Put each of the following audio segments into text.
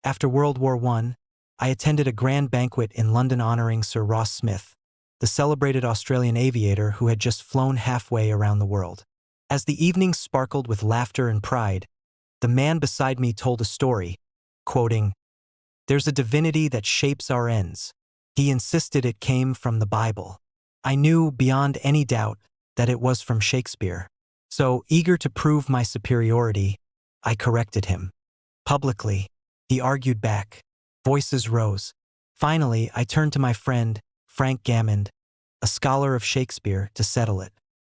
After World War I attended a grand banquet in London honoring Sir Ross Smith, the celebrated Australian aviator who had just flown halfway around the world. As the evening sparkled with laughter and pride, the man beside me told a story, quoting, "There's a divinity that shapes our ends. He insisted it came from the Bible." I knew beyond any doubt that it was from Shakespeare. So, eager to prove my superiority, I corrected him. Publicly, he argued back. Voices rose. Finally, I turned to my friend, Frank Gammond, a scholar of Shakespeare, to settle it.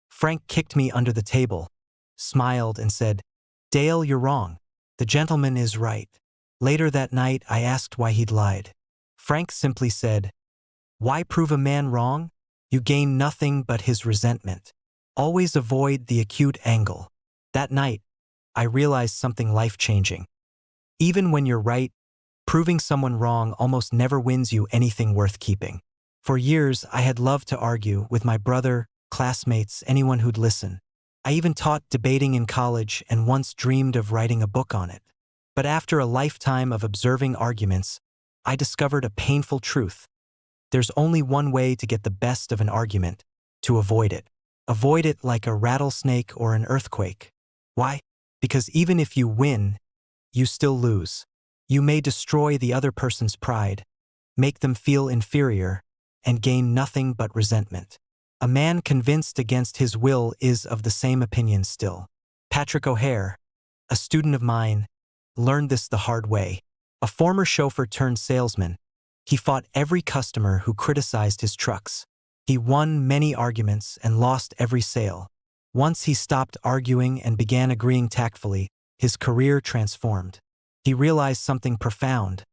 Frank kicked me under the table, smiled, and said, "Dale, you're wrong. The gentleman is right." Later that night, I asked why he'd lied. Frank simply said, "Why prove a man wrong? You gain nothing but his resentment. Always avoid the acute angle." That night, I realized something life-changing. Even when you're right, proving someone wrong almost never wins you anything worth keeping. For years, I had loved to argue with my brother, classmates, anyone who'd listen. I even taught debating in college and once dreamed of writing a book on it. But after a lifetime of observing arguments, I discovered a painful truth. There's only one way to get the best of an argument: to avoid it. Avoid it like a rattlesnake or an earthquake. Why? Because even if you win, you still lose. You may destroy the other person's pride, make them feel inferior, and gain nothing but resentment. A man convinced against his will is of the same opinion still. Patrick O'Hare, a student of mine, learned this the hard way. A former chauffeur turned salesman, he fought every customer who criticized his trucks. He won many arguments and lost every sale. Once he stopped arguing and began agreeing tactfully, his career transformed. He realized something profound.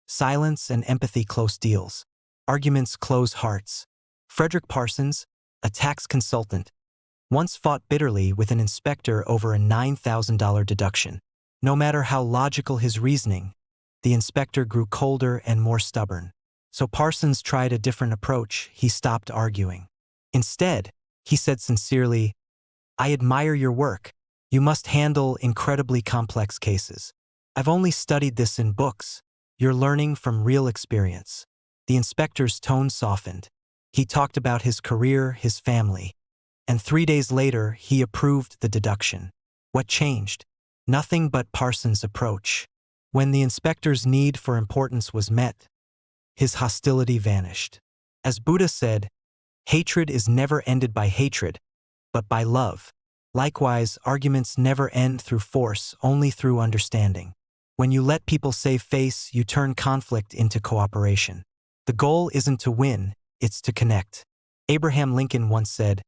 Silence and empathy close deals. Arguments close hearts. Frederick Parsons, a tax consultant, once fought bitterly with an inspector over a $9,000 deduction. No matter how logical his reasoning, the inspector grew colder and more stubborn. So Parsons tried a different approach. He stopped arguing. Instead, he said sincerely, "I admire your work. You must handle incredibly complex cases. I've only studied this in books. You're learning from real experience." The inspector's tone softened. He talked about his career, his family, and 3 days later, he approved the deduction. What changed? Nothing but Parsons' approach. When the inspector's need for importance was met, his hostility vanished. As Buddha said, hatred is never ended by hatred, but by love. Likewise, arguments never end through force, only through understanding. When you let people save face, you turn conflict into cooperation. The goal isn't to win, it's to connect. Abraham Lincoln once said,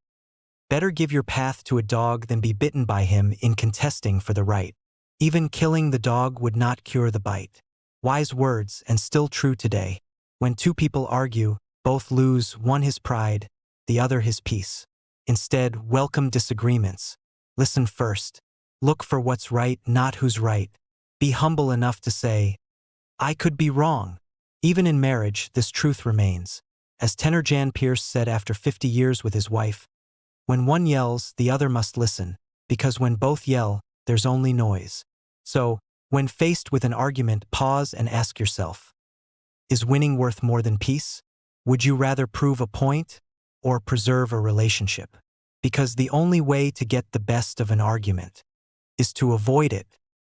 "Better give your path to a dog than be bitten by him in contesting for the right. Even killing the dog would not cure the bite." Wise words, and still true today. When two people argue, both lose, one his pride, the other his peace. Instead, welcome disagreements. Listen first. Look for what's right, not who's right. Be humble enough to say, "I could be wrong." Even in marriage, this truth remains. As tenor Jan Pierce said after 50 years with his wife, "When one yells, the other must listen, because when both yell, there's only noise." So, when faced with an argument, pause and ask yourself, is winning worth more than peace? Would you rather prove a point or preserve a relationship? Because the only way to get the best of an argument is to avoid it.